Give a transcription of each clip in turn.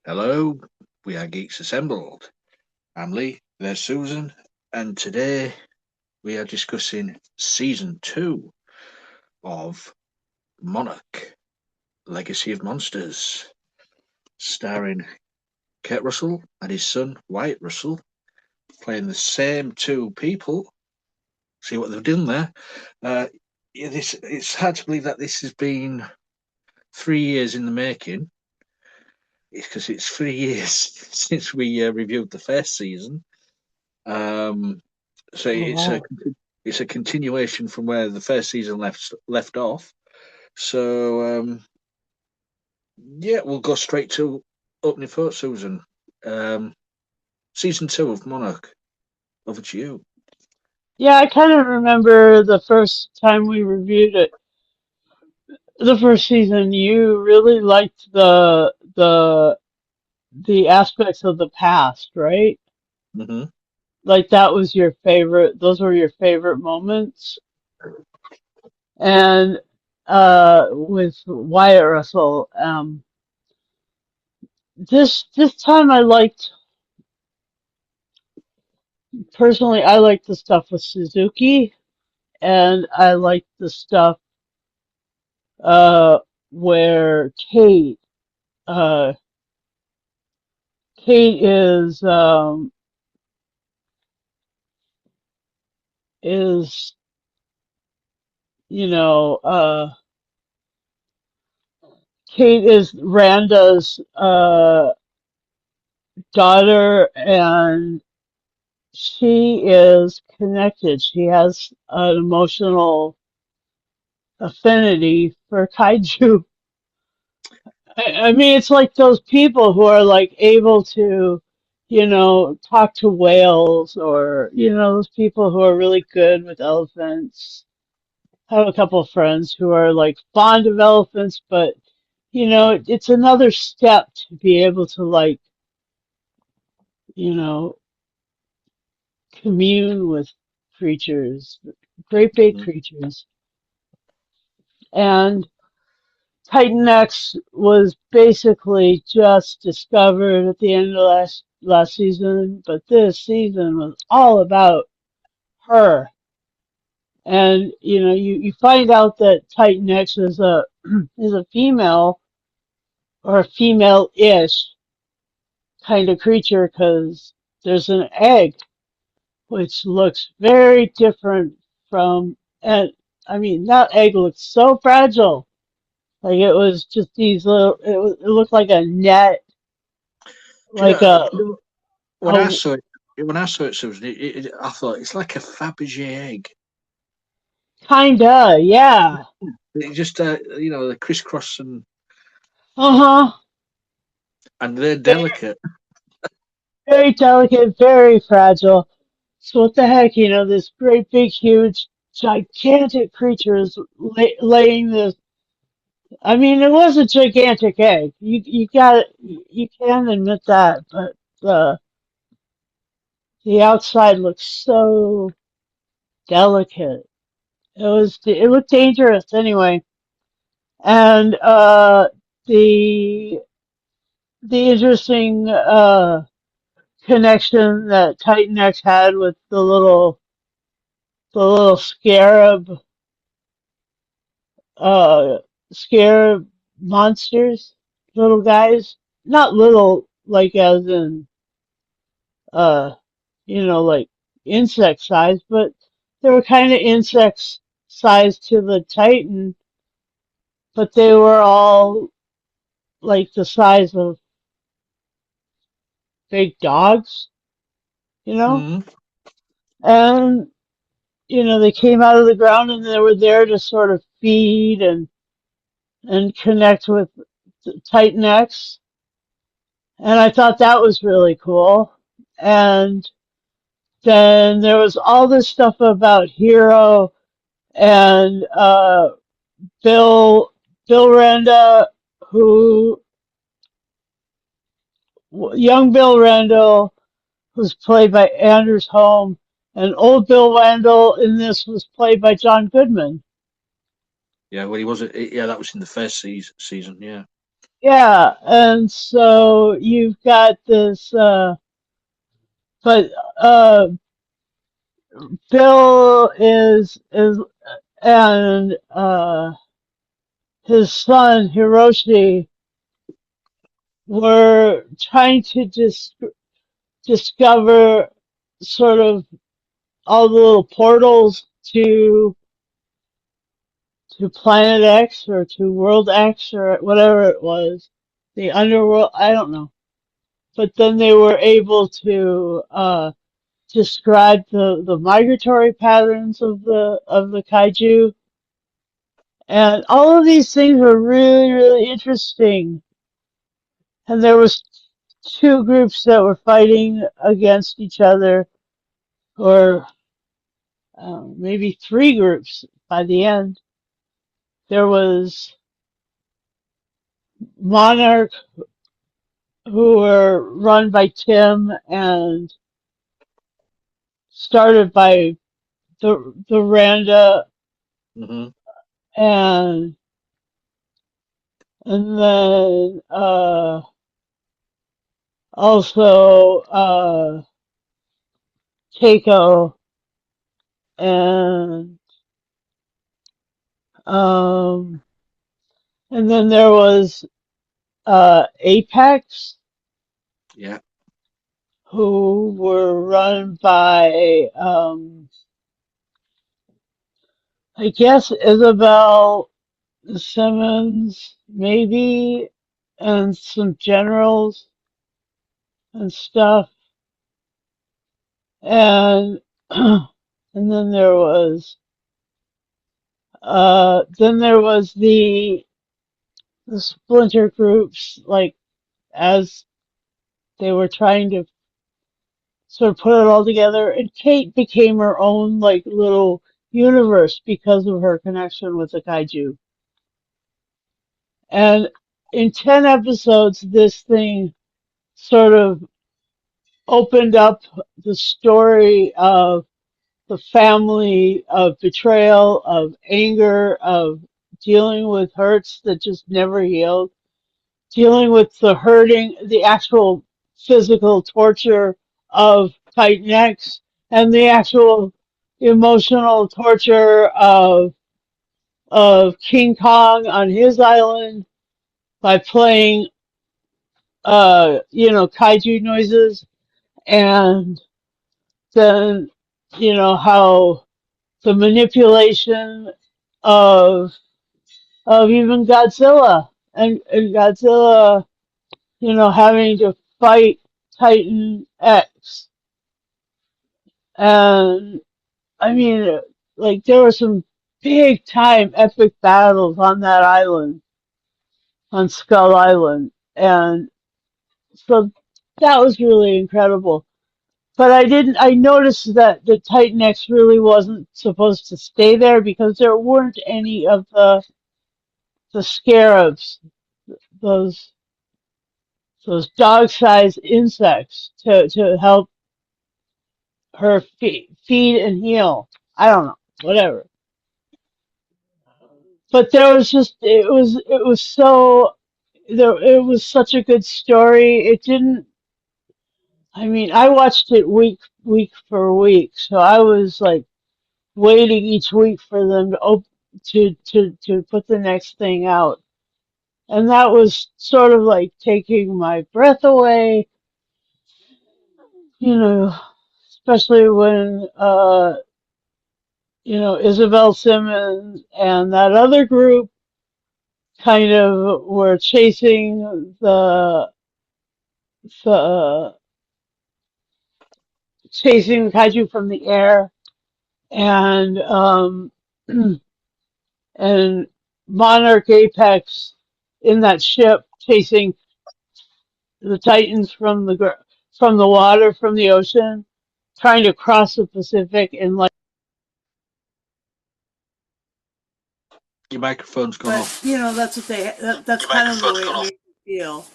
Hello, we are Geeks Assembled. I'm Lee, there's Susan, and today we are discussing season 2 of Monarch, Legacy of Monsters, starring Kurt Russell and his son Wyatt Russell, playing the same two people. See what they've done there. It's hard to believe that this has been 3 years in the making. Because it's 3 years since we reviewed the first season. Um, so Oh, wow. it's a continuation from where the first season left off. So yeah, we'll go straight to opening thoughts, Susan. Um, season 2 of Monarch. Over to you. Yeah, I kind of remember the first time we reviewed it, the first season, you really liked the aspects of the past, right? Hmm. Like that was your favorite, those were your favorite moments. And with Wyatt Russell, this time I liked personally I liked the stuff with Suzuki and I liked the stuff uh where uh Kate is you know Kate is Randa's daughter and she is connected. She has an emotional affinity for kaiju. I mean, it's like those people who are like able to, talk to whales or, those people who are really good with elephants. I have a couple of friends who are like fond of elephants, but it's another step to be able to like, you know, commune with creatures, great big Hmm. creatures. And Titan X was basically just discovered at the end of last season, but this season was all about her. And you find out that Titan X is a is a female or a female-ish kind of creature because there's an egg which looks very different from, and I mean that egg looks so fragile. Like it was just these little, it looked like a net, Do you like know, a, when I a saw it, Susan, I thought it's like a Fabergé egg. kinda, yeah. It just the crisscross Uh-huh. and they're Very, delicate. very delicate, very fragile. So what the heck, this great big, huge, gigantic creature is laying this. I mean, it was a gigantic egg. You can admit that, but the the outside looks so delicate. It looked dangerous anyway. And the the interesting connection that Titan X had with the little uh scarab monsters, little guys, not little like as in uh like insect size, but they were kind of insects size to the Titan, but they were all like the size of big dogs, you know? Mm. And they came out of the ground and they were there to sort of feed and connect with Titan X. And I thought that was really cool. And then there was all this stuff about Hero and Bill Bill Randa, who young Bill Randall, who's played by Anders Holm, and old Bill Randall in this was played by John Goodman. Yeah, well, he was. Yeah, that was in the first season. Yeah. yeah, and so you've got this, but uh, Bill is and his son Hiroshi were trying to discover sort of all the little portals to Planet X or to World X or whatever it was, the underworld. I don't know, but then they were able to describe the migratory patterns of the kaiju, and all of these things were really really interesting. And there was two groups that were fighting against each other, or maybe three groups by the end. There was Monarch, who were run by Tim and started by the Randa, Hmm. and then also Keiko, and um, and then there was Apex, Yeah. who were run by I guess Isabel Simmons, maybe, and some generals and stuff. And and then there was the splinter groups, like as they were trying to sort of put it all together. And Kate became her own like little universe because of her connection with the kaiju. And in 10 episodes, this thing sort of opened up the story of the family, of betrayal, of anger, of dealing with hurts that just never healed, dealing with the hurting, the actual physical torture of Titan X, and the actual emotional torture of King Kong on his island by playing kaiju noises, and then how the manipulation of even Godzilla, and Godzilla, having to fight Titan X. And I mean, like, there were some big time epic battles on that island, on Skull Island. And so that was really incredible. But I noticed that the Titan X really wasn't supposed to stay there because there weren't any of the scarabs, those dog-sized insects to help her feed and heal. I don't know, whatever. But there was just it was so there it was such a good story. It didn't. I mean, I watched it week for week, so I was like waiting each week for them to put the next thing out, and that was sort of like taking my breath away, you know, especially when Isabel Simmons and that other group kind of were the chasing the kaiju from the air, and and Monarch Apex in that ship chasing the Titans from the water, from the ocean, trying to cross the Pacific in like. Your microphone's gone But off. that's what that's kind of the way it made me feel.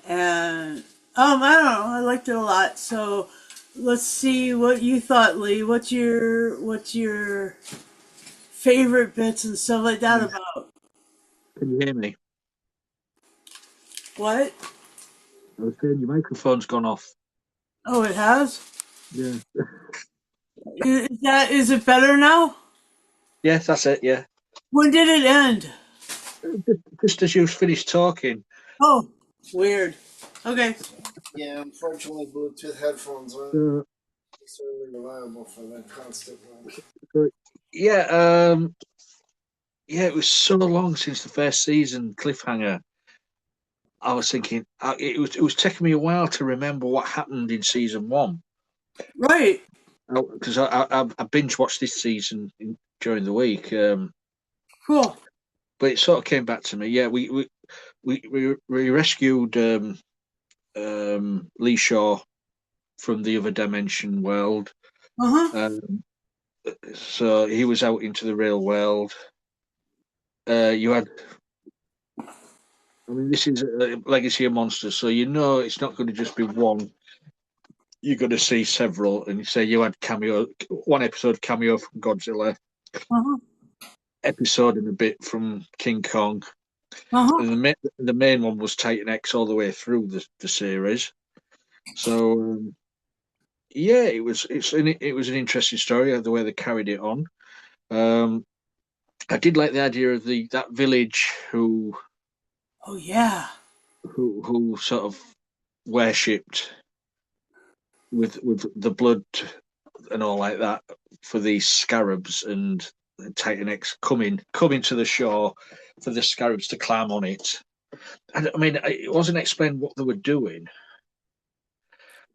And I don't know, I liked it a lot. So let's see what you thought, Lee. What's your favorite bits and stuff like that Mm. about? Can you hear me? What? I was saying your microphone's gone off. Oh, it has? Yeah. Is it better now? Yes, that's it. Yeah. When did it end? Just as you finished talking. Oh, weird. Okay. Yeah, unfortunately, Bluetooth headphones aren't So, necessarily reliable for that constant one. so, yeah. Yeah. It was so long since the first season cliffhanger. I was thinking it was taking me a while to remember what happened in season one Right. because I binge watched this season during the week. Cool. But it sort of came back to me. Yeah, we rescued Lee Shaw from the other dimension world. Uh huh. Um, so he was out into the real world. You had, I mean, this is a Legacy of Monsters, so you know it's not going to just be one. You're going to see several, and you say you had one episode cameo from Godzilla, Uh huh. episode and a bit from King Kong, Uh huh. and the main one was Titan X all the way through the series. So yeah, it was an interesting story the way they carried it on. Um, I did like the idea of the that village Oh yeah. who sort of worshipped with the blood and all like that for these scarabs and Titan X coming to the shore for the scarabs to climb on it. I mean, it wasn't explained what they were doing.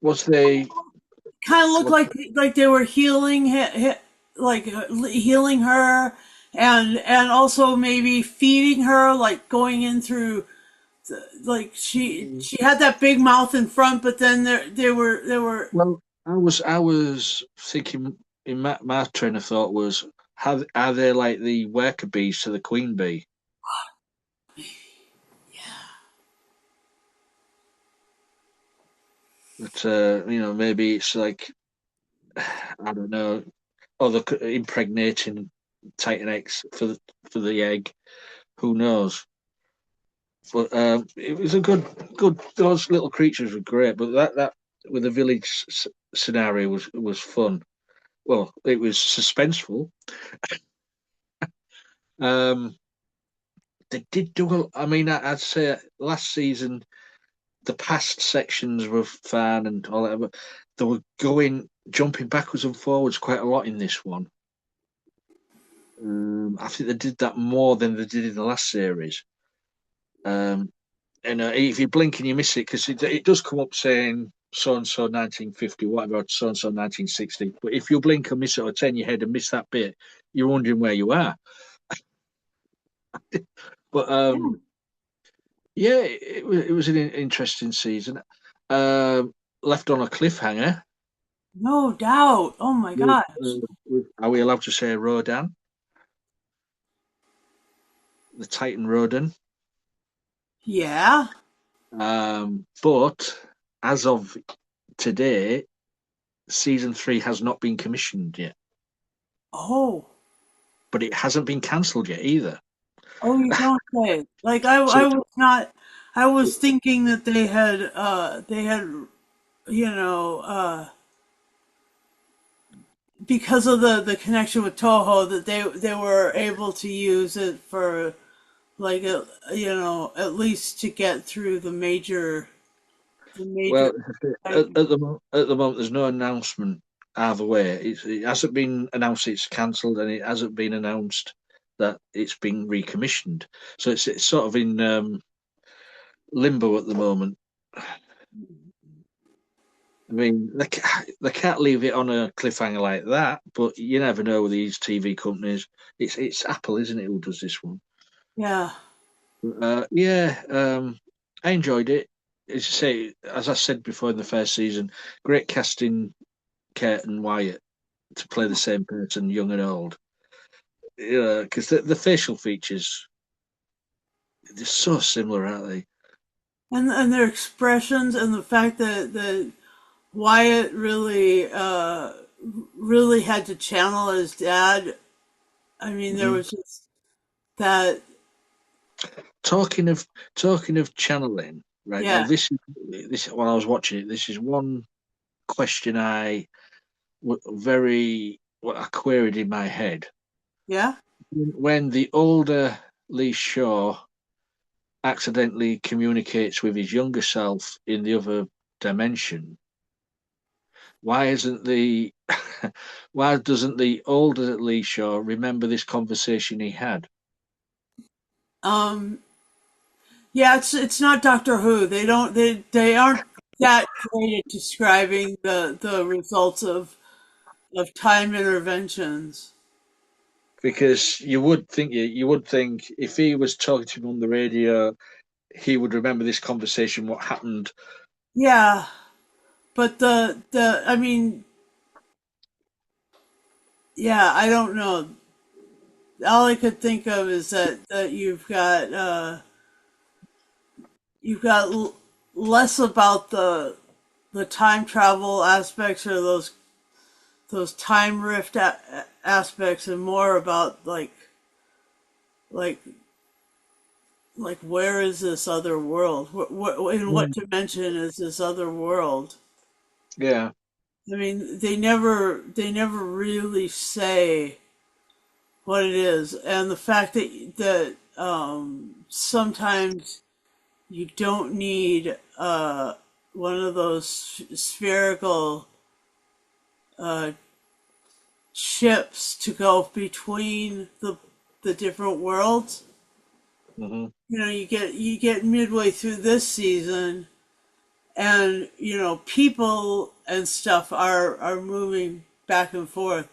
Was they? Kind of looked Was, like they were healing, like healing her, and also maybe feeding her, like going in through. Like she had that big mouth in front, but then there were. well, I was thinking in my train of thought was how are they like the worker bees to the queen bee? But maybe it's like I don't know, or they're impregnating Titan X for the egg. Who knows? But it was a good. Those little creatures were great, but that with the village scenario was fun. Well, it was suspenseful. Um, they did do. I mean, I'd say last season the past sections were fun and all that, but they were jumping backwards and forwards quite a lot in this one. I think they did that more than they did in the last series. Um, and if you blink and you miss it, because it does come up saying so and so 1950, whatever, so and so 1960. But if you blink and miss it or turn your head and miss that bit, you're wondering where you are. But yeah, it was an interesting season. Um, Left on a cliffhanger. No doubt. Oh my With, gosh. are we allowed to say Rodan, the Titan Rodan? Yeah. But as of today, season three has not been commissioned yet, Oh. but it hasn't been cancelled yet either. Oh, you don't say. Like So I was not. I was thinking that they had you know because of the connection with Toho that they were able to use it for like at least to get through the major well, at the moment, there's no announcement either way. It hasn't been announced it's cancelled, and it hasn't been announced that it's been recommissioned. So it's sort of in limbo at the moment. I mean, they can't leave it on a cliffhanger like that, but you never know with these TV companies. It's Apple, isn't it, who does this one? yeah. Yeah, I enjoyed it. As you say, as I said before in the first season, great casting, Kurt and Wyatt to play the same person, young and old. Yeah, because the facial features they're so similar, aren't they? And their expressions and the fact that Wyatt really had to channel his dad. I mean, there Mhm. was just that. Talking of channeling. Right now, Yeah, this when I was watching it, this is one question what I queried in my head. yeah. When the older Lee Shaw accidentally communicates with his younger self in the other dimension, why isn't the why doesn't the older Lee Shaw remember this conversation he had? Um, yeah, it's not Doctor Who. They aren't that great at describing the results of time interventions. Because you would think if he was talking to him on the radio, he would remember this conversation, what happened. Yeah, but the I mean, yeah, I don't know. All I could think of is that you've got less about the time travel aspects or those time rift aspects and more about like where is this other world? In what Mm. dimension is this other world? Yeah, I mean, they never really say what it is, and the fact that sometimes you don't need one of those spherical uh, ships to go between the different worlds. hmm You know, you get midway through this season, and you know people and stuff are moving back and forth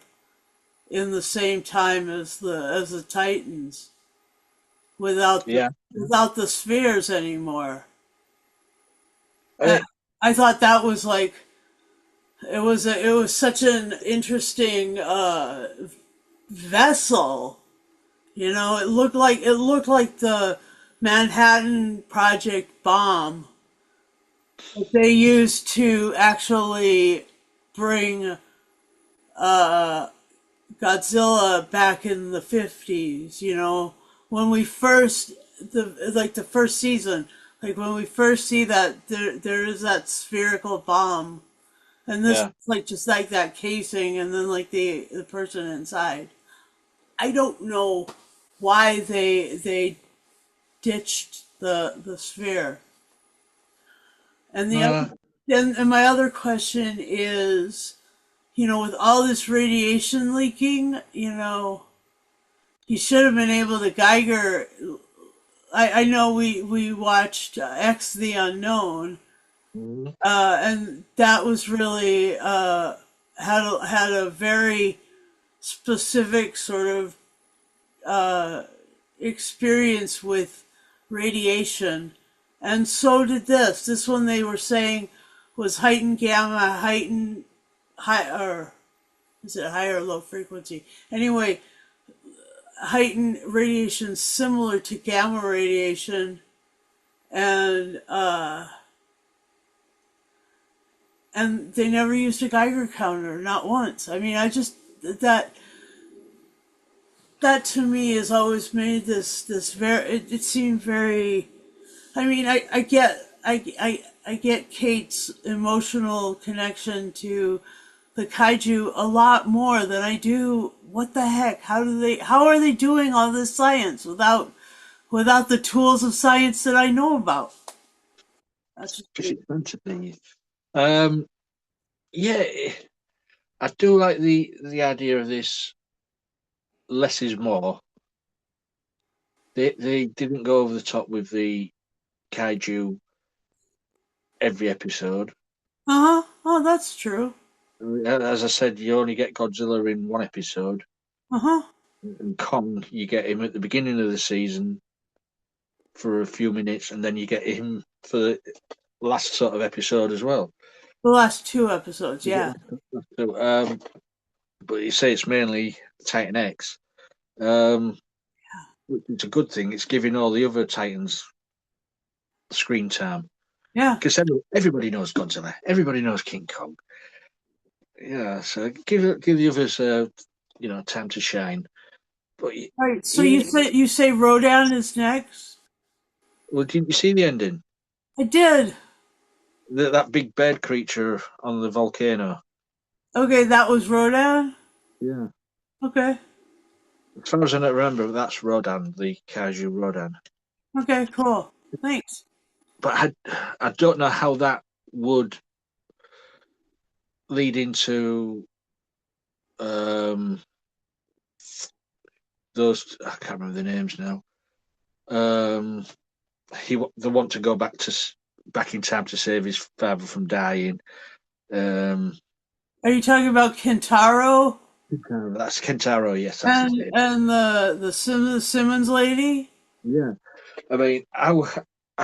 in the same time as the Titans yeah. without the spheres anymore. I, I, I thought that was like it was such an interesting vessel. You know, it looked like the Manhattan Project bomb that they used to actually bring Godzilla back in the 50s, you know, when we first the first season, like when we first see that there is that spherical bomb, and this is yeah. like just like that casing and then like the person inside. I don't know why they ditched the sphere. And the other Uh, and my other question is, you know, with all this radiation leaking, you know, you should have been able to Geiger. I know we watched X the Unknown, mm, and that was really had a very specific sort of uh, experience with radiation, and so did this. This one they were saying was heightened gamma, heightened high, or is it high or low frequency? Anyway, heightened radiation similar to gamma radiation, and and they never used a Geiger counter, not once. I mean, I just that that to me has always made this very. It seemed very. I mean, I get Kate's emotional connection to the kaiju a lot more than I do. What the heck? How are they doing all this science without the tools of science that I know about? That's just push me. it to me. Um, yeah, I do like the idea of this. Less is more. They didn't go over the top with the kaiju every episode. Uh huh. Oh, that's true. As I said, you only get Godzilla in one episode, Uh huh. and Kong you get him at the beginning of the season for a few minutes, and then you get him for the last sort of episode as well. The last two episodes, You yeah. get- So, but you say it's mainly Titan X, um, which is a good thing. It's giving all the other Titans screen time Yeah. because everybody knows Godzilla, everybody knows King Kong. Yeah, so give the others time to shine. But All right. So yeah, you say Rodan is next? well, didn't you see the ending? I did. That big bird creature on the volcano. Okay, that was Rodan. Yeah. Okay. As far as I remember, that's Rodan, the Kaiju Rodan. Okay, cool. Thanks. But I don't know how that would lead into um, those. I can't remember the names now. Um, they want to go back in time to save his father from dying. Um, Are you talking about Kentaro that's Kentaro. Yes, that's his and name. the Simmons lady? Yeah. I mean, I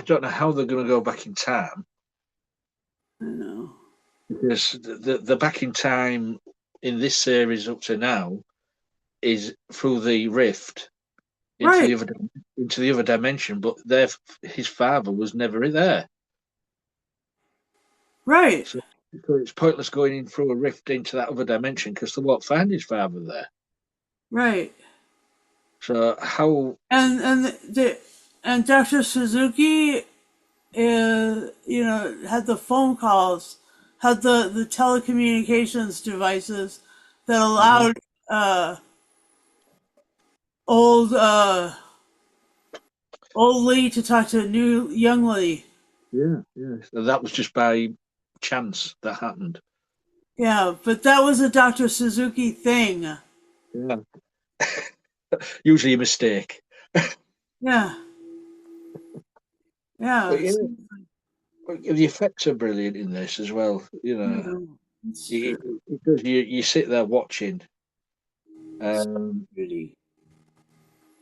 don't know how they're going to go back in time I know. because the back in time in this series up to now is through the rift into Right, the other dimension, but his father was never there. right, So, so it's pointless going in through a rift into that other dimension because they won't find his father there. right. So how? And Dr. Suzuki, had the phone calls, had the telecommunications devices that Mhm. allowed uh, old old Lee to talk to new young Lee. Yeah, yeah. So that was just by chance that happened. Yeah, but that was a Dr. Suzuki thing. Yeah. Usually a mistake. Yeah, But yeah, yeah, the effects are brilliant in this as well. yeah, it's true. Because you sit there watching. It's Um, pretty.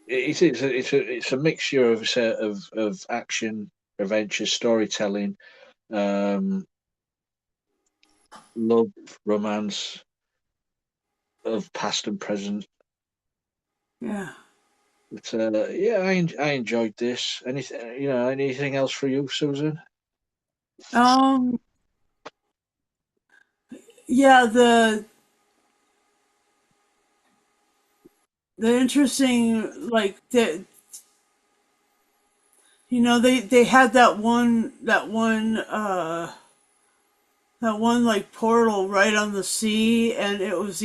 it's a mixture of action, adventure, storytelling, um, love, romance, of past and present. Yeah. But yeah, I enjoyed this. Anything else for you, Susan? Um. Yeah. The interesting, like, they had that one like portal right on the sea, and it was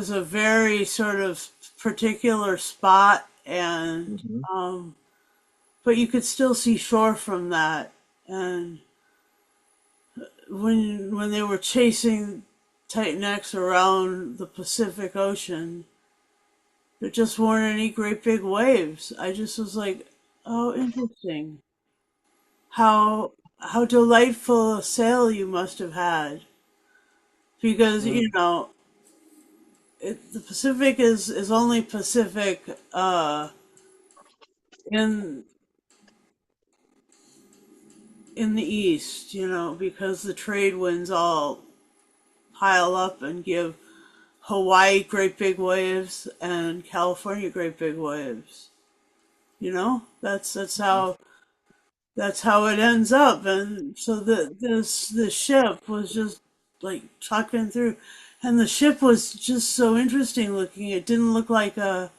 a very sort of particular spot, and Hmm. but you could still see shore from that. And when they were chasing Titan X around the Pacific Ocean, there just weren't any great big waves. I just was like, oh, interesting. How delightful a sail you must have had, because the Pacific is only Pacific in in the east, because the trade winds all pile up and give Hawaii great big waves and California great big waves. That's how it ends up. And so the ship was just like trucking through, and the ship was just so interesting looking. It didn't look like a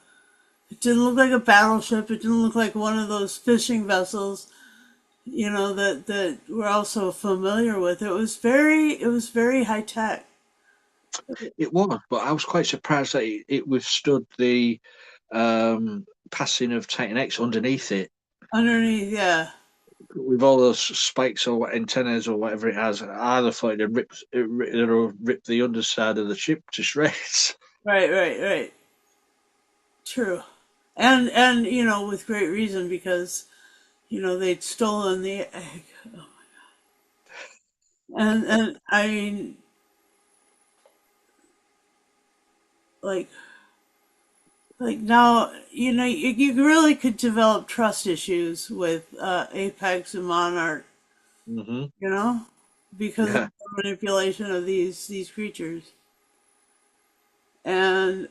battleship. It didn't look like one of those fishing vessels, that we're also familiar with. It was very high tech. It was, but I was quite surprised that it withstood the passing of Titan X underneath it Underneath, yeah. with all those spikes or antennas or whatever it has. I thought it'd rip the underside of the ship to shreds. Right, right, right. True. And with great reason, because they'd stolen the egg. And I mean, like now, you really could develop trust issues with Apex and Monarch, Hmm. you know, because of Yeah, the manipulation of these creatures. And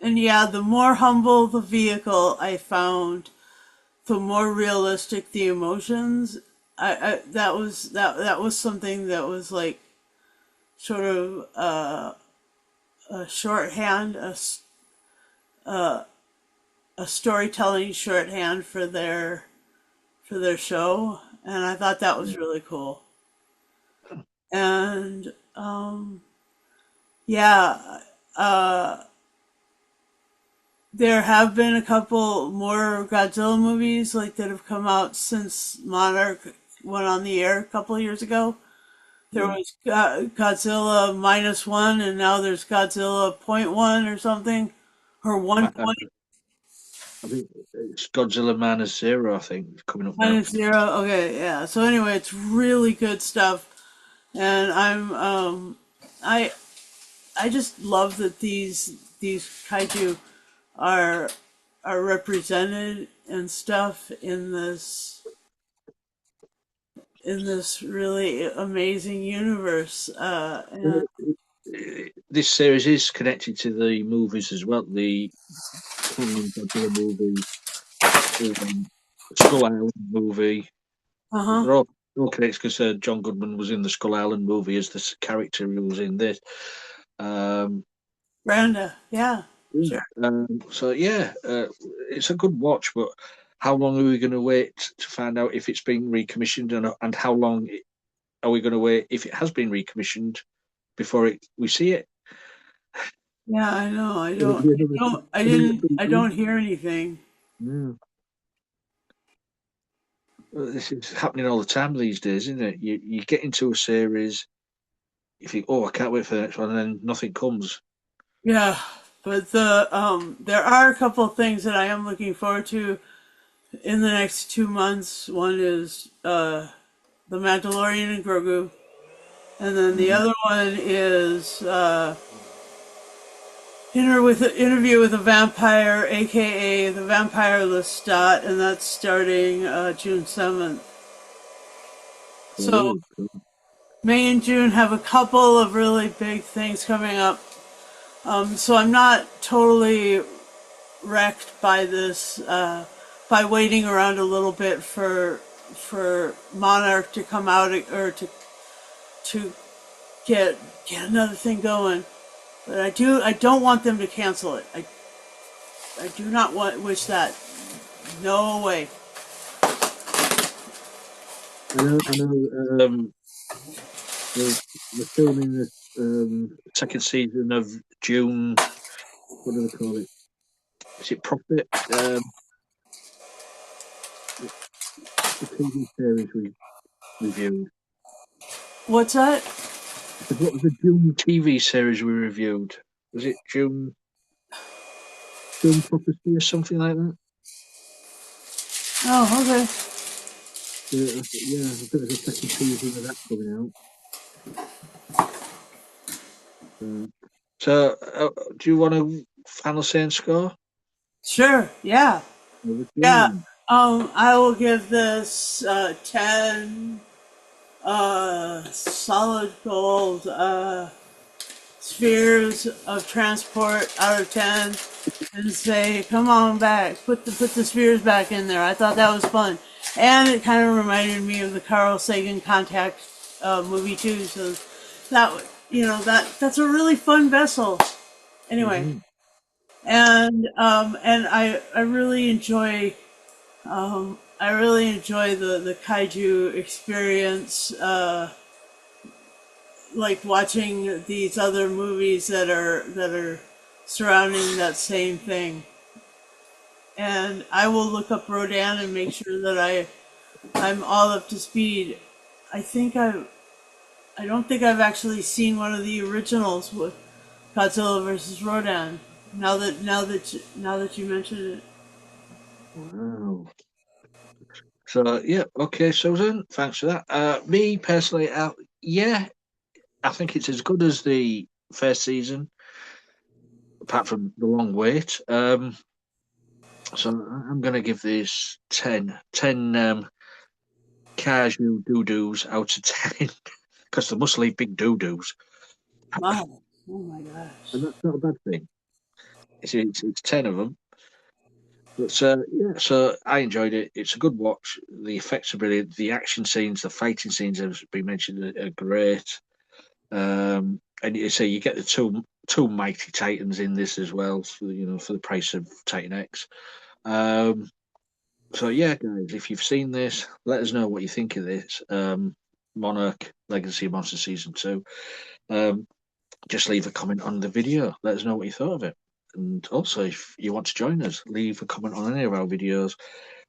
yeah, the more humble the vehicle I found, the more realistic the emotions. That was something that was like sort of a shorthand, a a storytelling shorthand for their show, and I thought that was really cool. And yeah, uh, there have been a couple more Godzilla movies like that have come out since Monarch went on the air a couple of years ago. There Yeah. was Godzilla -1, and now there's Godzilla .1 or something, or I, 1 I, I think it's Godzilla Minus Zero. I think it's coming up now. -0. Okay, yeah. So anyway, it's really good stuff, and I I just love that these kaiju are are represented and stuff in this really amazing universe. And This series is connected to the movies as well. The Kong and Godzilla movie, um, Skull Island movie. uh-huh, They're all connected because John Goodman was in the Skull Island movie as the character who was in this. Um, Branda, yeah, yeah. sure. So yeah, it's a good watch. But how long are we going to wait to find out if it's been recommissioned, and how long are we going to wait if it has been recommissioned before we see it? Yeah, I know. Will it be another, another I 2 months? don't hear anything. Yeah. Well, this is happening all the time these days, isn't it? You get into a series, you think, oh, I can't wait for the next one, and then nothing comes. Yeah, but there are a couple of things that I am looking forward to in the next 2 months. One is The Mandalorian and Grogu, and then the Mhm. other one is interview with a vampire, aka the Vampire Lestat, and that's starting June 7th. So Oh, cool. May and June have a couple of really big things coming up. So I'm not totally wrecked by this, by waiting around a little bit for Monarch to come out or to get another thing going. But I don't want them to cancel it. I do not wish that. No way. I know. They're, they're filming the second season of June. What do they call it? Is it Profit? The TV series we reviewed. What's that? I said, what was the June TV series we reviewed? Was it June Prophecy or something like that? Oh, okay. Yeah, I think there's a second season of that coming out. Uh, do you want a final say and score? Sure. Yeah. Over to you Yeah. then. I will give this 10 solid gold spheres of transport out of 10 and say, come on back, put the spheres back in there. I thought that was fun. And it kind of reminded me of the Carl Sagan Contact movie too. So that, that's a really fun vessel. Anyway, Mhm. and I really enjoy the kaiju experience, like watching these other movies that are surrounding that same thing. And I will look up Rodan and make sure that I'm all up to speed. I think I don't think I've actually seen one of the originals with Godzilla versus Rodan. Now that you mention it. Wow. So yeah, okay, Susan, thanks for that. Me personally, yeah, I think it's as good as the first season, apart from the long wait. So I'm going to give this 10 casual doo-doos out of 10 because they must leave big doo-doos, Wow. Oh my and gosh. that's not a bad thing. It's 10 of them. But yeah, so I enjoyed it. It's a good watch. The effects are brilliant. The action scenes, the fighting scenes, as been mentioned, are great. And you say you get the two mighty titans in this as well, for the price of Titan X. So yeah, guys, if you've seen this, let us know what you think of this. Monarch Legacy of Monsters Season 2. Just leave a comment on the video. Let us know what you thought of it. And also, if you want to join us, leave a comment on any of our videos.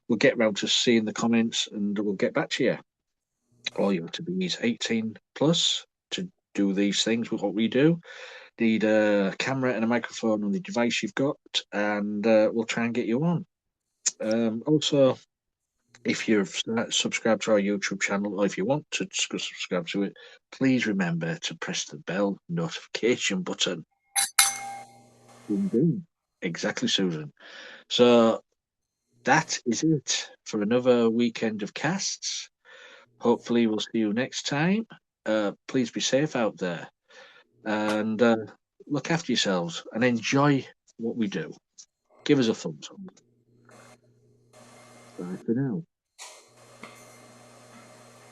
We'll get round to seeing the comments and we'll get back to you. All you have to be is 18 plus to do these things with what we do. Need a camera and a microphone on the device you've got, and we'll try and get you on. Also, if you've subscribed to our YouTube channel, or if you want to subscribe to it, please remember to press the bell notification button. Ding, ding. Exactly, Susan. So that is it for another weekend of casts. Hopefully, we'll see you next time. Please be safe out there and look after yourselves and enjoy what we do. Give us a thumbs up. Bye for now.